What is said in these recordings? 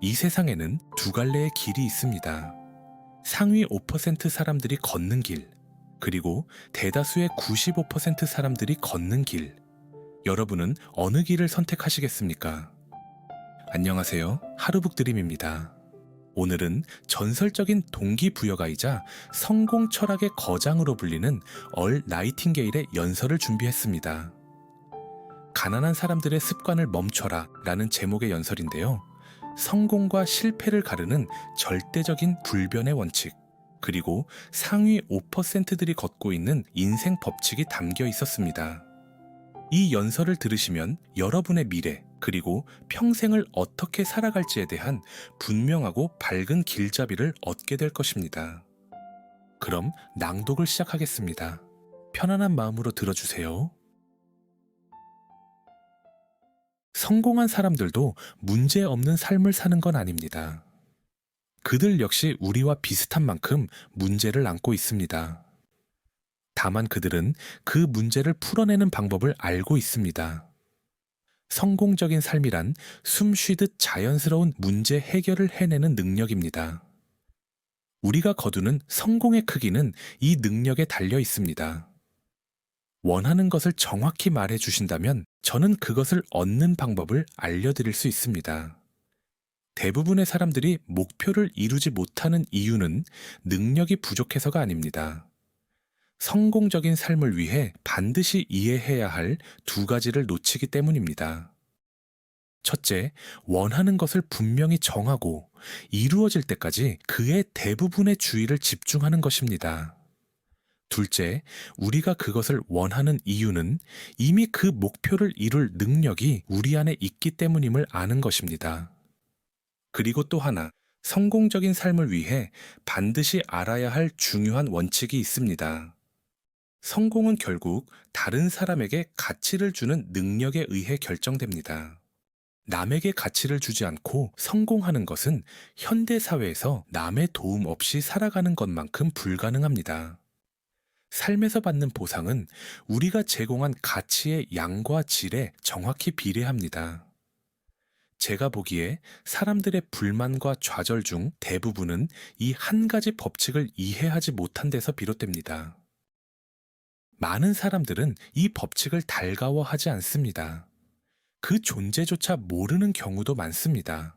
이 세상에는 두 갈래의 길이 있습니다. 상위 5% 사람들이 걷는 길, 그리고 대다수의 95% 사람들이 걷는 길. 여러분은 어느 길을 선택하시겠습니까? 안녕하세요. 하루북드림입니다. 오늘은 전설적인 동기부여가이자 성공 철학의 거장으로 불리는 얼 나이팅게일의 연설을 준비했습니다. 가난한 사람들의 습관을 멈춰라 라는 제목의 연설인데요. 성공과 실패를 가르는 절대적인 불변의 원칙, 그리고 상위 5%들이 걷고 있는 인생 법칙이 담겨 있었습니다. 이 연설을 들으시면 여러분의 미래, 그리고 평생을 어떻게 살아갈지에 대한 분명하고 밝은 길잡이를 얻게 될 것입니다. 그럼 낭독을 시작하겠습니다. 편안한 마음으로 들어주세요. 성공한 사람들도 문제 없는 삶을 사는 건 아닙니다. 그들 역시 우리와 비슷한 만큼 문제를 안고 있습니다. 다만 그들은 그 문제를 풀어내는 방법을 알고 있습니다. 성공적인 삶이란 숨 쉬듯 자연스러운 문제 해결을 해내는 능력입니다. 우리가 거두는 성공의 크기는 이 능력에 달려 있습니다. 원하는 것을 정확히 말해 주신다면 저는 그것을 얻는 방법을 알려드릴 수 있습니다. 대부분의 사람들이 목표를 이루지 못하는 이유는 능력이 부족해서가 아닙니다. 성공적인 삶을 위해 반드시 이해해야 할 두 가지를 놓치기 때문입니다. 첫째, 원하는 것을 분명히 정하고 이루어질 때까지 그의 대부분의 주의를 집중하는 것입니다. 둘째, 우리가 그것을 원하는 이유는 이미 그 목표를 이룰 능력이 우리 안에 있기 때문임을 아는 것입니다. 그리고 또 하나, 성공적인 삶을 위해 반드시 알아야 할 중요한 원칙이 있습니다. 성공은 결국 다른 사람에게 가치를 주는 능력에 의해 결정됩니다. 남에게 가치를 주지 않고 성공하는 것은 현대 사회에서 남의 도움 없이 살아가는 것만큼 불가능합니다. 삶에서 받는 보상은 우리가 제공한 가치의 양과 질에 정확히 비례합니다. 제가 보기에 사람들의 불만과 좌절 중 대부분은 이 한 가지 법칙을 이해하지 못한 데서 비롯됩니다. 많은 사람들은 이 법칙을 달가워하지 않습니다. 그 존재조차 모르는 경우도 많습니다.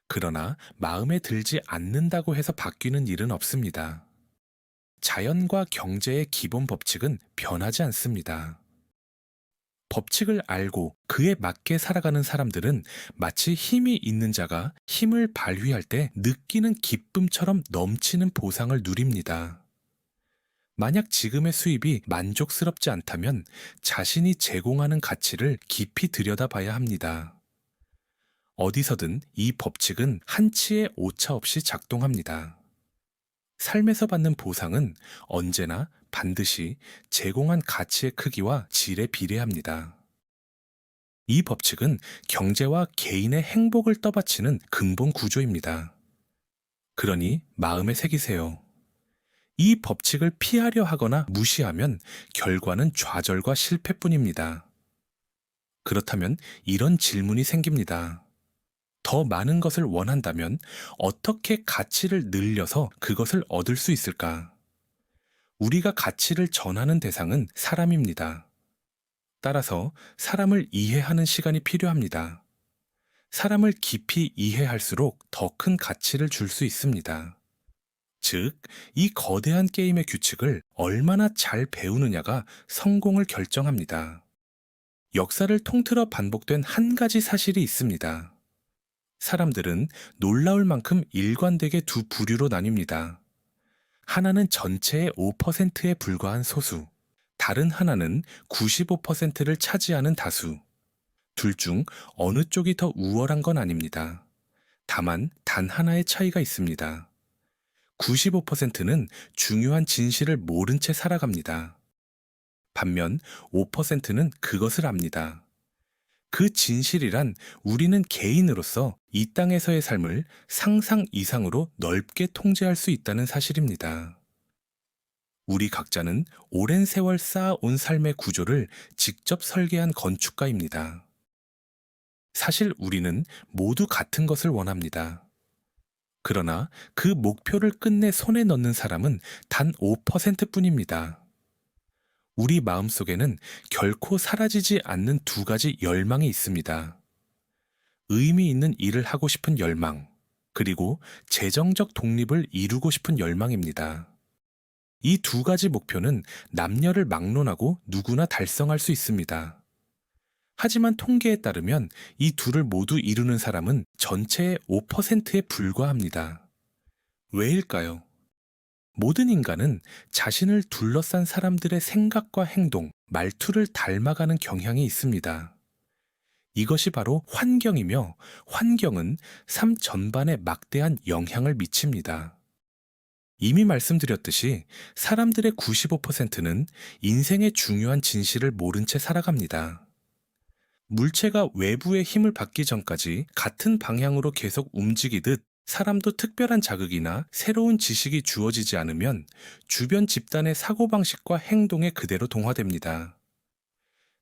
그러나 마음에 들지 않는다고 해서 바뀌는 일은 없습니다. 자연과 경제의 기본 법칙은 변하지 않습니다. 법칙을 알고 그에 맞게 살아가는 사람들은 마치 힘이 있는 자가 힘을 발휘할 때 느끼는 기쁨처럼 넘치는 보상을 누립니다. 만약 지금의 수입이 만족스럽지 않다면 자신이 제공하는 가치를 깊이 들여다봐야 합니다. 어디서든 이 법칙은 한치의 오차 없이 작동합니다. 삶에서 받는 보상은 언제나 반드시 제공한 가치의 크기와 질에 비례합니다. 이 법칙은 경제와 개인의 행복을 떠받치는 근본 구조입니다. 그러니 마음에 새기세요. 이 법칙을 피하려 하거나 무시하면 결과는 좌절과 실패뿐입니다. 그렇다면 이런 질문이 생깁니다. 더 많은 것을 원한다면 어떻게 가치를 늘려서 그것을 얻을 수 있을까? 우리가 가치를 전하는 대상은 사람입니다. 따라서 사람을 이해하는 시간이 필요합니다. 사람을 깊이 이해할수록 더 큰 가치를 줄 수 있습니다. 즉, 이 거대한 게임의 규칙을 얼마나 잘 배우느냐가 성공을 결정합니다. 역사를 통틀어 반복된 한 가지 사실이 있습니다. 사람들은 놀라울 만큼 일관되게 두 부류로 나뉩니다. 하나는 전체의 5%에 불과한 소수, 다른 하나는 95%를 차지하는 다수. 둘 중 어느 쪽이 더 우월한 건 아닙니다. 다만 단 하나의 차이가 있습니다. 95%는 중요한 진실을 모른 채 살아갑니다. 반면 5%는 그것을 압니다. 그 진실이란 우리는 개인으로서 이 땅에서의 삶을 상상 이상으로 넓게 통제할 수 있다는 사실입니다. 우리 각자는 오랜 세월 쌓아온 삶의 구조를 직접 설계한 건축가입니다. 사실 우리는 모두 같은 것을 원합니다. 그러나 그 목표를 끝내 손에 넣는 사람은 단 5%뿐입니다. 우리 마음속에는 결코 사라지지 않는 두 가지 열망이 있습니다. 의미 있는 일을 하고 싶은 열망, 그리고 재정적 독립을 이루고 싶은 열망입니다. 이 두 가지 목표는 남녀를 막론하고 누구나 달성할 수 있습니다. 하지만 통계에 따르면 이 둘을 모두 이루는 사람은 전체의 5%에 불과합니다. 왜일까요? 모든 인간은 자신을 둘러싼 사람들의 생각과 행동, 말투를 닮아가는 경향이 있습니다. 이것이 바로 환경이며 환경은 삶 전반에 막대한 영향을 미칩니다. 이미 말씀드렸듯이 사람들의 95%는 인생의 중요한 진실을 모른 채 살아갑니다. 물체가 외부의 힘을 받기 전까지 같은 방향으로 계속 움직이듯 사람도 특별한 자극이나 새로운 지식이 주어지지 않으면 주변 집단의 사고방식과 행동에 그대로 동화됩니다.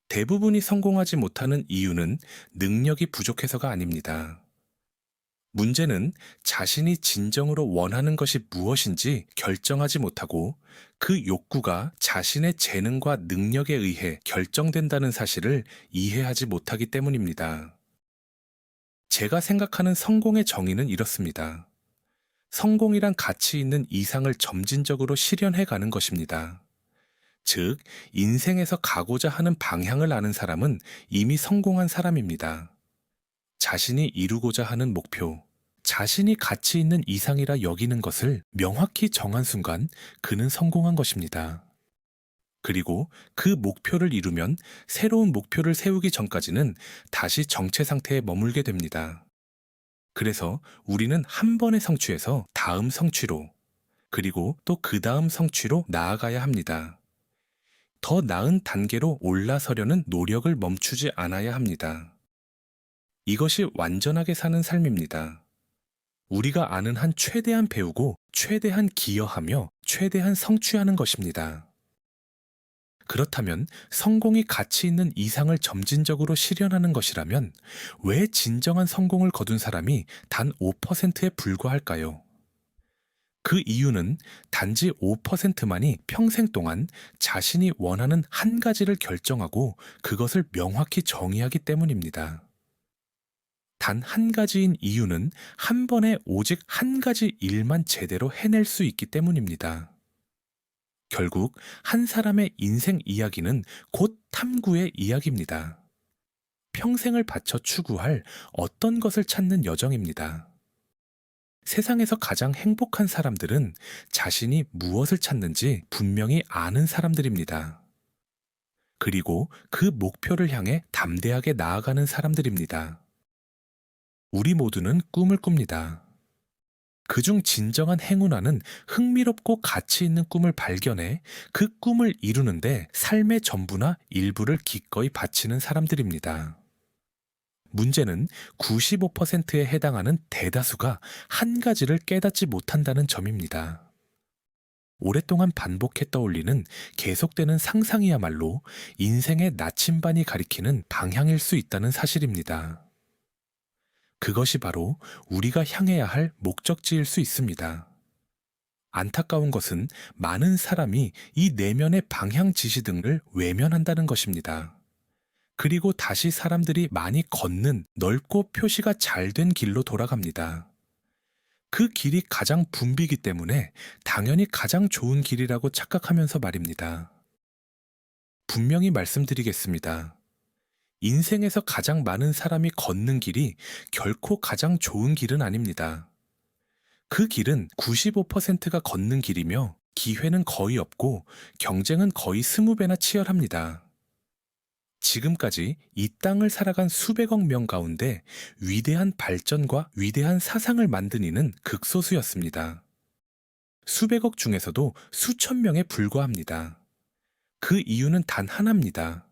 대부분이 성공하지 못하는 이유는 능력이 부족해서가 아닙니다. 문제는 자신이 진정으로 원하는 것이 무엇인지 결정하지 못하고 그 욕구가 자신의 재능과 능력에 의해 결정된다는 사실을 이해하지 못하기 때문입니다. 제가 생각하는 성공의 정의는 이렇습니다. 성공이란 가치 있는 이상을 점진적으로 실현해 가는 것입니다. 즉, 인생에서 가고자 하는 방향을 아는 사람은 이미 성공한 사람입니다. 자신이 이루고자 하는 목표, 자신이 가치 있는 이상이라 여기는 것을 명확히 정한 순간 그는 성공한 것입니다. 그리고 그 목표를 이루면 새로운 목표를 세우기 전까지는 다시 정체 상태에 머물게 됩니다. 그래서 우리는 한 번의 성취에서 다음 성취로, 그리고 또 그 다음 성취로 나아가야 합니다. 더 나은 단계로 올라서려는 노력을 멈추지 않아야 합니다. 이것이 완전하게 사는 삶입니다. 우리가 아는 한 최대한 배우고 최대한 기여하며 최대한 성취하는 것입니다. 그렇다면 성공이 가치 있는 이상을 점진적으로 실현하는 것이라면 왜 진정한 성공을 거둔 사람이 단 5%에 불과할까요? 그 이유는 단지 5%만이 평생 동안 자신이 원하는 한 가지를 결정하고 그것을 명확히 정의하기 때문입니다. 단 한 가지인 이유는 한 번에 오직 한 가지 일만 제대로 해낼 수 있기 때문입니다. 결국 한 사람의 인생 이야기는 곧 탐구의 이야기입니다. 평생을 바쳐 추구할 어떤 것을 찾는 여정입니다. 세상에서 가장 행복한 사람들은 자신이 무엇을 찾는지 분명히 아는 사람들입니다. 그리고 그 목표를 향해 담대하게 나아가는 사람들입니다. 우리 모두는 꿈을 꿉니다. 그중 진정한 행운아는 흥미롭고 가치 있는 꿈을 발견해 그 꿈을 이루는데 삶의 전부나 일부를 기꺼이 바치는 사람들입니다. 문제는 95%에 해당하는 대다수가 한 가지를 깨닫지 못한다는 점입니다. 오랫동안 반복해 떠올리는 계속되는 상상이야말로 인생의 나침반이 가리키는 방향일 수 있다는 사실입니다. 그것이 바로 우리가 향해야 할 목적지일 수 있습니다. 안타까운 것은 많은 사람이 이 내면의 방향 지시 등을 외면한다는 것입니다. 그리고 다시 사람들이 많이 걷는 넓고 표시가 잘 된 길로 돌아갑니다. 그 길이 가장 붐비기 때문에 당연히 가장 좋은 길이라고 착각하면서 말입니다. 분명히 말씀드리겠습니다. 인생에서 가장 많은 사람이 걷는 길이 결코 가장 좋은 길은 아닙니다. 그 길은 95%가 걷는 길이며 기회는 거의 없고 경쟁은 거의 20배나 치열합니다. 지금까지 이 땅을 살아간 수백억 명 가운데 위대한 발전과 위대한 사상을 만든 이는 극소수였습니다. 수백억 중에서도 수천 명에 불과합니다. 그 이유는 단 하나입니다.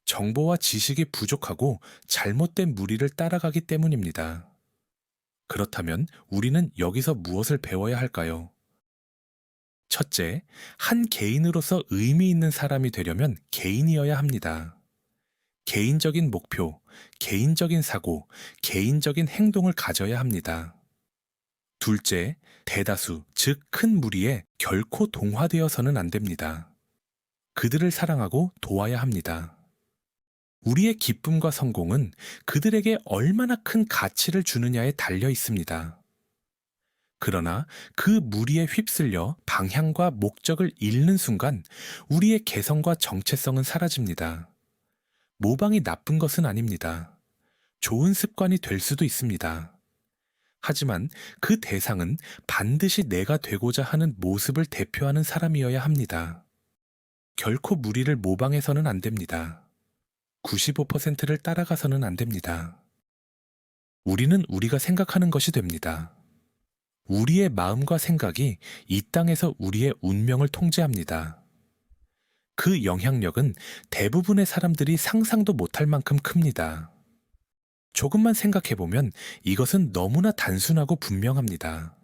정보와 지식이 부족하고 잘못된 무리를 따라가기 때문입니다. 그렇다면 우리는 여기서 무엇을 배워야 할까요? 첫째, 한 개인으로서 의미 있는 사람이 되려면 개인이어야 합니다. 개인적인 목표, 개인적인 사고, 개인적인 행동을 가져야 합니다. 둘째, 대다수, 즉 큰 무리에 결코 동화되어서는 안 됩니다. 그들을 사랑하고 도와야 합니다. 우리의 기쁨과 성공은 그들에게 얼마나 큰 가치를 주느냐에 달려 있습니다. 그러나 그 무리에 휩쓸려 방향과 목적을 잃는 순간 우리의 개성과 정체성은 사라집니다. 모방이 나쁜 것은 아닙니다. 좋은 습관이 될 수도 있습니다. 하지만 그 대상은 반드시 내가 되고자 하는 모습을 대표하는 사람이어야 합니다. 결코 무리를 모방해서는 안 됩니다. 95%를 따라가서는 안 됩니다. 우리는 우리가 생각하는 것이 됩니다. 우리의 마음과 생각이 이 땅에서 우리의 운명을 통제합니다. 그 영향력은 대부분의 사람들이 상상도 못할 만큼 큽니다. 조금만 생각해보면 이것은 너무나 단순하고 분명합니다.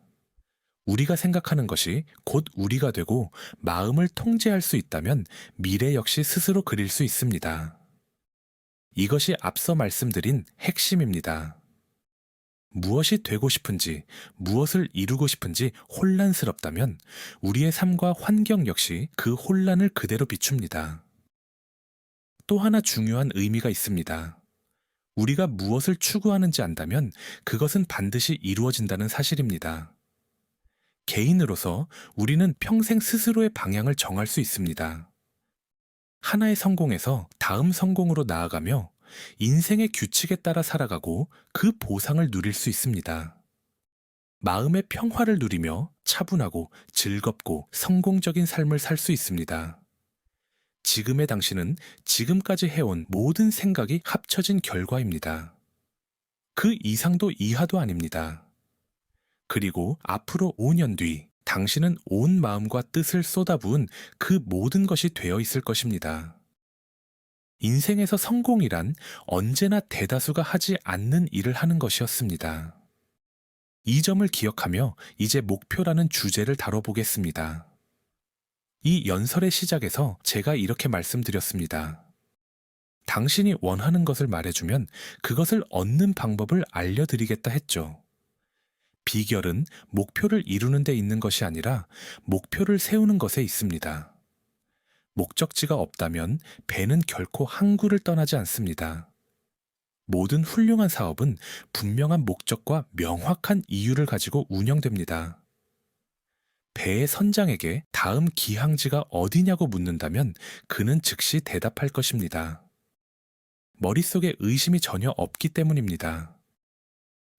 우리가 생각하는 것이 곧 우리가 되고 마음을 통제할 수 있다면 미래 역시 스스로 그릴 수 있습니다. 이것이 앞서 말씀드린 핵심입니다. 무엇이 되고 싶은지, 무엇을 이루고 싶은지 혼란스럽다면 우리의 삶과 환경 역시 그 혼란을 그대로 비춥니다. 또 하나 중요한 의미가 있습니다. 우리가 무엇을 추구하는지 안다면 그것은 반드시 이루어진다는 사실입니다. 개인으로서 우리는 평생 스스로의 방향을 정할 수 있습니다. 하나의 성공에서 다음 성공으로 나아가며 인생의 규칙에 따라 살아가고 그 보상을 누릴 수 있습니다. 마음의 평화를 누리며 차분하고 즐겁고 성공적인 삶을 살 수 있습니다. 지금의 당신은 지금까지 해온 모든 생각이 합쳐진 결과입니다. 그 이상도 이하도 아닙니다. 그리고 앞으로 5년 뒤 당신은 온 마음과 뜻을 쏟아부은 그 모든 것이 되어 있을 것입니다. 인생에서 성공이란 언제나 대다수가 하지 않는 일을 하는 것이었습니다. 이 점을 기억하며 이제 목표라는 주제를 다뤄보겠습니다. 이 연설의 시작에서 제가 이렇게 말씀드렸습니다. 당신이 원하는 것을 말해주면 그것을 얻는 방법을 알려드리겠다 했죠. 비결은 목표를 이루는 데 있는 것이 아니라 목표를 세우는 것에 있습니다. 목적지가 없다면 배는 결코 항구를 떠나지 않습니다. 모든 훌륭한 사업은 분명한 목적과 명확한 이유를 가지고 운영됩니다. 배의 선장에게 다음 기항지가 어디냐고 묻는다면 그는 즉시 대답할 것입니다. 머릿속에 의심이 전혀 없기 때문입니다.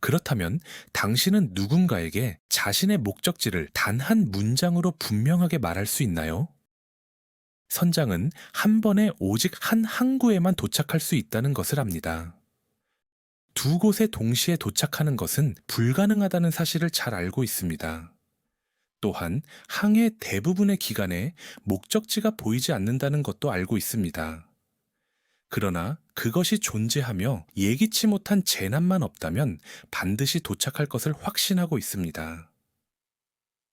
그렇다면 당신은 누군가에게 자신의 목적지를 단 한 문장으로 분명하게 말할 수 있나요? 선장은 한 번에 오직 한 항구에만 도착할 수 있다는 것을 압니다. 두 곳에 동시에 도착하는 것은 불가능하다는 사실을 잘 알고 있습니다. 또한 항해 대부분의 기간에 목적지가 보이지 않는다는 것도 알고 있습니다. 그러나 그것이 존재하며 예기치 못한 재난만 없다면 반드시 도착할 것을 확신하고 있습니다.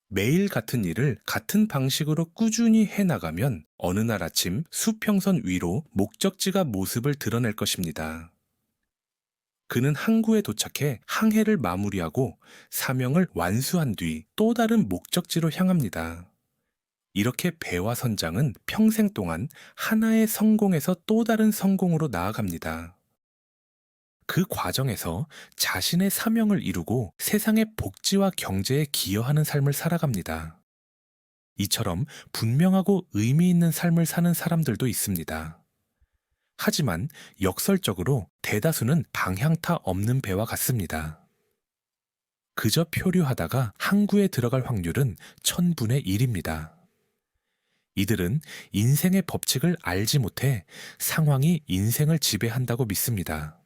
매일 같은 일을 같은 방식으로 꾸준히 해나가면 어느 날 아침 수평선 위로 목적지가 모습을 드러낼 것입니다. 그는 항구에 도착해 항해를 마무리하고 사명을 완수한 뒤 또 다른 목적지로 향합니다. 이렇게 배와 선장은 평생 동안 하나의 성공에서 또 다른 성공으로 나아갑니다. 그 과정에서 자신의 사명을 이루고 세상의 복지와 경제에 기여하는 삶을 살아갑니다. 이처럼 분명하고 의미 있는 삶을 사는 사람들도 있습니다. 하지만 역설적으로 대다수는 방향타 없는 배와 같습니다. 그저 표류하다가 항구에 들어갈 확률은 1000분의 1입니다. 이들은 인생의 법칙을 알지 못해 상황이 인생을 지배한다고 믿습니다.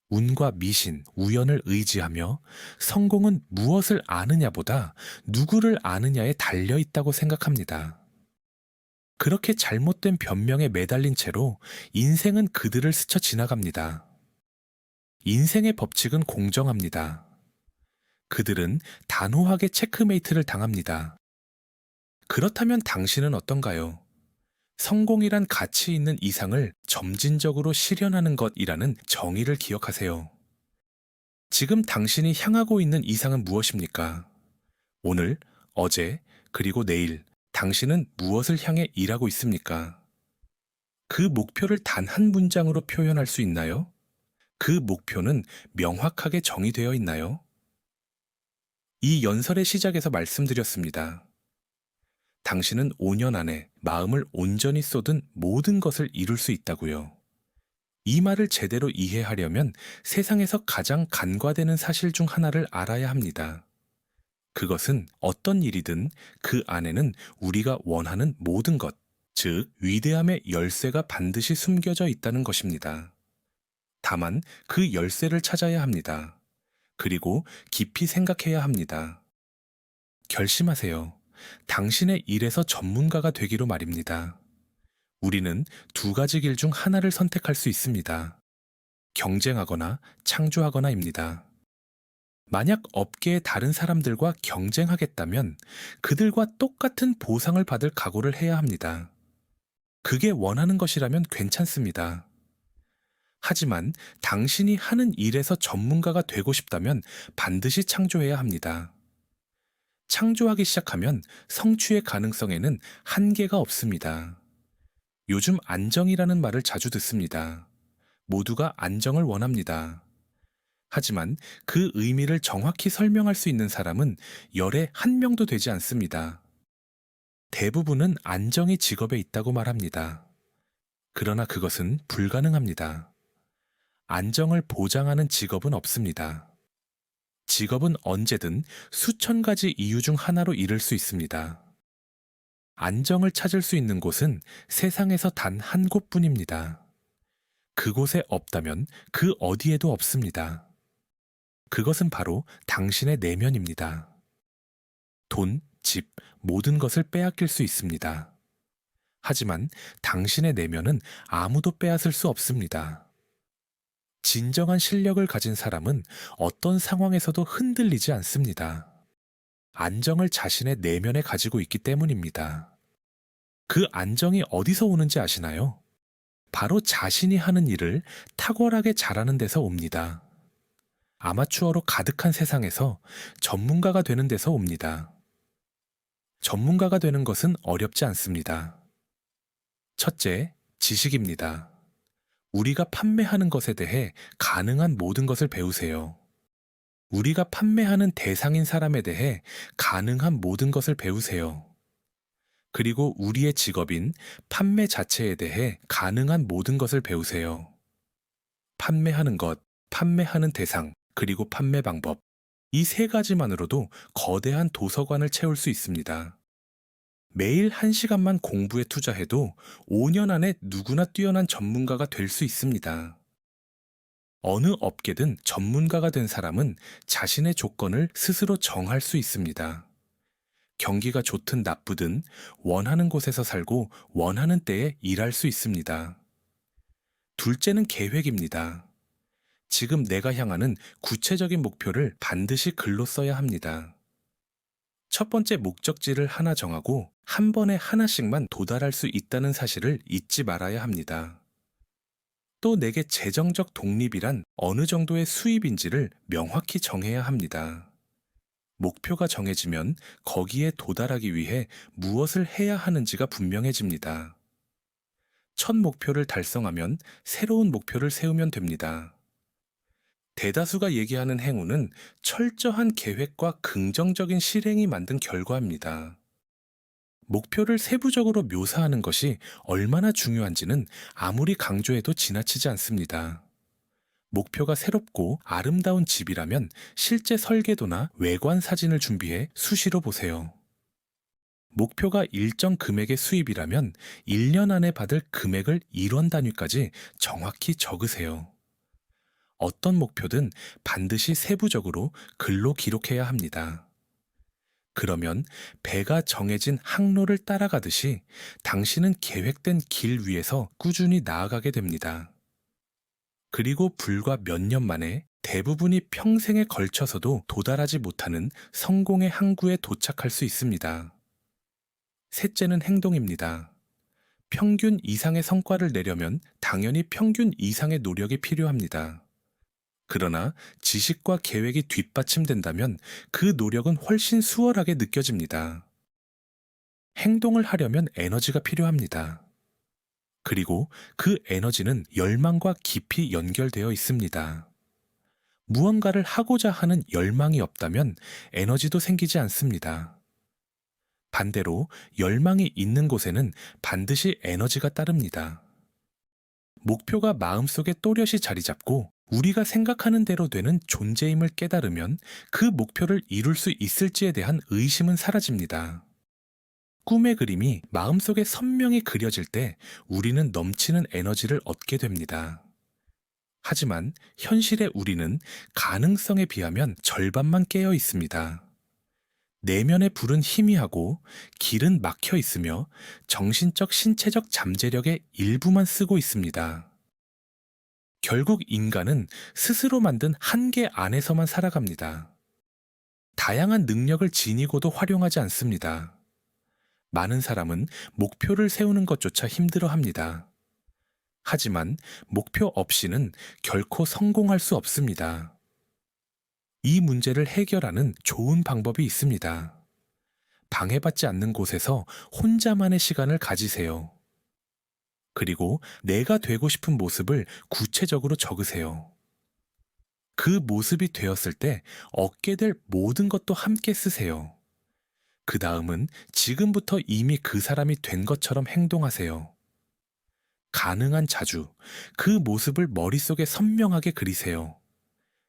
운과 미신, 우연을 의지하며 성공은 무엇을 아느냐보다 누구를 아느냐에 달려 있다고 생각합니다. 그렇게 잘못된 변명에 매달린 채로 인생은 그들을 스쳐 지나갑니다. 인생의 법칙은 공정합니다. 그들은 단호하게 체크메이트를 당합니다. 그렇다면 당신은 어떤가요? 성공이란 가치 있는 이상을 점진적으로 실현하는 것이라는 정의를 기억하세요. 지금 당신이 향하고 있는 이상은 무엇입니까? 오늘, 어제, 그리고 내일, 당신은 무엇을 향해 일하고 있습니까? 그 목표를 단 한 문장으로 표현할 수 있나요? 그 목표는 명확하게 정의되어 있나요? 이 연설의 시작에서 말씀드렸습니다. 당신은 5년 안에 마음을 온전히 쏟은 모든 것을 이룰 수 있다고요. 이 말을 제대로 이해하려면 세상에서 가장 간과되는 사실 중 하나를 알아야 합니다. 그것은 어떤 일이든 그 안에는 우리가 원하는 모든 것, 즉 위대함의 열쇠가 반드시 숨겨져 있다는 것입니다. 다만 그 열쇠를 찾아야 합니다. 그리고 깊이 생각해야 합니다. 결심하세요. 당신의 일에서 전문가가 되기로 말입니다. 우리는 두 가지 길 중 하나를 선택할 수 있습니다. 경쟁하거나 창조하거나입니다. 만약 업계의 다른 사람들과 경쟁하겠다면 그들과 똑같은 보상을 받을 각오를 해야 합니다. 그게 원하는 것이라면 괜찮습니다. 하지만 당신이 하는 일에서 전문가가 되고 싶다면 반드시 창조해야 합니다. 창조하기 시작하면 성취의 가능성에는 한계가 없습니다. 요즘 안정이라는 말을 자주 듣습니다. 모두가 안정을 원합니다. 하지만 그 의미를 정확히 설명할 수 있는 사람은 열에 한 명도 되지 않습니다. 대부분은 안정이 직업에 있다고 말합니다. 그러나 그것은 불가능합니다. 안정을 보장하는 직업은 없습니다. 직업은 언제든 수천 가지 이유 중 하나로 이룰 수 있습니다. 안정을 찾을 수 있는 곳은 세상에서 단 한 곳뿐입니다. 그곳에 없다면 그 어디에도 없습니다. 그것은 바로 당신의 내면입니다. 돈, 집, 모든 것을 빼앗길 수 있습니다. 하지만 당신의 내면은 아무도 빼앗을 수 없습니다. 진정한 실력을 가진 사람은 어떤 상황에서도 흔들리지 않습니다. 안정을 자신의 내면에 가지고 있기 때문입니다. 그 안정이 어디서 오는지 아시나요? 바로 자신이 하는 일을 탁월하게 잘하는 데서 옵니다. 아마추어로 가득한 세상에서 전문가가 되는 데서 옵니다. 전문가가 되는 것은 어렵지 않습니다. 첫째, 지식입니다. 우리가 판매하는 것에 대해 가능한 모든 것을 배우세요. 우리가 판매하는 대상인 사람에 대해 가능한 모든 것을 배우세요. 그리고 우리의 직업인 판매 자체에 대해 가능한 모든 것을 배우세요. 판매하는 것, 판매하는 대상, 그리고 판매 방법. 이 세 가지만으로도 거대한 도서관을 채울 수 있습니다. 매일 1시간만 공부에 투자해도 5년 안에 누구나 뛰어난 전문가가 될 수 있습니다. 어느 업계든 전문가가 된 사람은 자신의 조건을 스스로 정할 수 있습니다. 경기가 좋든 나쁘든 원하는 곳에서 살고 원하는 때에 일할 수 있습니다. 둘째는 계획입니다. 지금 내가 향하는 구체적인 목표를 반드시 글로 써야 합니다. 첫 번째 목적지를 하나 정하고 한 번에 하나씩만 도달할 수 있다는 사실을 잊지 말아야 합니다. 또 내게 재정적 독립이란 어느 정도의 수입인지를 명확히 정해야 합니다. 목표가 정해지면 거기에 도달하기 위해 무엇을 해야 하는지가 분명해집니다. 첫 목표를 달성하면 새로운 목표를 세우면 됩니다. 대다수가 얘기하는 행운은 철저한 계획과 긍정적인 실행이 만든 결과입니다. 목표를 세부적으로 묘사하는 것이 얼마나 중요한지는 아무리 강조해도 지나치지 않습니다. 목표가 새롭고 아름다운 집이라면 실제 설계도나 외관 사진을 준비해 수시로 보세요. 목표가 일정 금액의 수입이라면 1년 안에 받을 금액을 1원 단위까지 정확히 적으세요. 어떤 목표든 반드시 세부적으로 글로 기록해야 합니다. 그러면 배가 정해진 항로를 따라가듯이 당신은 계획된 길 위에서 꾸준히 나아가게 됩니다. 그리고 불과 몇 년 만에 대부분이 평생에 걸쳐서도 도달하지 못하는 성공의 항구에 도착할 수 있습니다. 셋째는 행동입니다. 평균 이상의 성과를 내려면 당연히 평균 이상의 노력이 필요합니다. 그러나 지식과 계획이 뒷받침된다면 그 노력은 훨씬 수월하게 느껴집니다. 행동을 하려면 에너지가 필요합니다. 그리고 그 에너지는 열망과 깊이 연결되어 있습니다. 무언가를 하고자 하는 열망이 없다면 에너지도 생기지 않습니다. 반대로 열망이 있는 곳에는 반드시 에너지가 따릅니다. 목표가 마음속에 또렷이 자리 잡고 우리가 생각하는 대로 되는 존재임을 깨달으면 그 목표를 이룰 수 있을지에 대한 의심은 사라집니다. 꿈의 그림이 마음속에 선명히 그려질 때 우리는 넘치는 에너지를 얻게 됩니다. 하지만 현실의 우리는 가능성에 비하면 절반만 깨어 있습니다. 내면의 불은 희미하고 길은 막혀 있으며 정신적 신체적 잠재력의 일부만 쓰고 있습니다. 결국 인간은 스스로 만든 한계 안에서만 살아갑니다. 다양한 능력을 지니고도 활용하지 않습니다. 많은 사람은 목표를 세우는 것조차 힘들어합니다. 하지만 목표 없이는 결코 성공할 수 없습니다. 이 문제를 해결하는 좋은 방법이 있습니다. 방해받지 않는 곳에서 혼자만의 시간을 가지세요. 그리고 내가 되고 싶은 모습을 구체적으로 적으세요. 그 모습이 되었을 때 얻게 될 모든 것도 함께 쓰세요. 그 다음은 지금부터 이미 그 사람이 된 것처럼 행동하세요. 가능한 자주 그 모습을 머릿속에 선명하게 그리세요.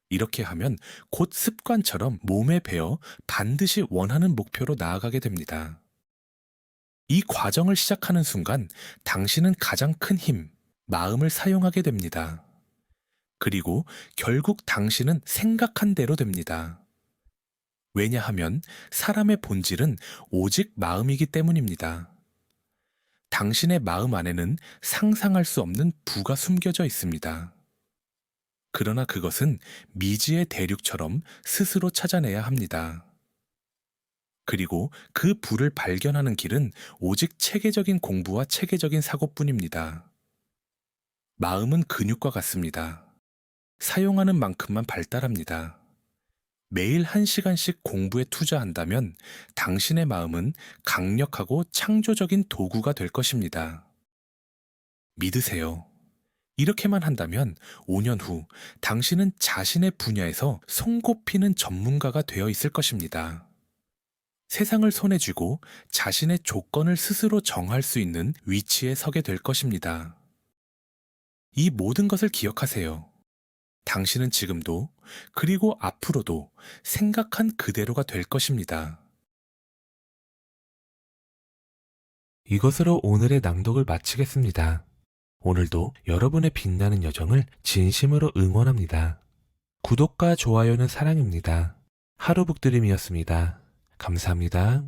이렇게 하면 곧 습관처럼 몸에 배어 반드시 원하는 목표로 나아가게 됩니다. 이 과정을 시작하는 순간 당신은 가장 큰 힘, 마음을 사용하게 됩니다. 그리고 결국 당신은 생각한 대로 됩니다. 왜냐하면 사람의 본질은 오직 마음이기 때문입니다. 당신의 마음 안에는 상상할 수 없는 부가 숨겨져 있습니다. 그러나 그것은 미지의 대륙처럼 스스로 찾아내야 합니다. 그리고 그 부를 발견하는 길은 오직 체계적인 공부와 체계적인 사고뿐입니다. 마음은 근육과 같습니다. 사용하는 만큼만 발달합니다. 매일 1시간씩 공부에 투자한다면 당신의 마음은 강력하고 창조적인 도구가 될 것입니다. 믿으세요. 이렇게만 한다면 5년 후 당신은 자신의 분야에서 손꼽히는 전문가가 되어 있을 것입니다. 세상을 손에 쥐고 자신의 조건을 스스로 정할 수 있는 위치에 서게 될 것입니다. 이 모든 것을 기억하세요. 당신은 지금도 그리고 앞으로도 생각한 그대로가 될 것입니다. 이것으로 오늘의 낭독을 마치겠습니다. 오늘도 여러분의 빛나는 여정을 진심으로 응원합니다. 구독과 좋아요는 사랑입니다. 하루북드림이었습니다. 감사합니다.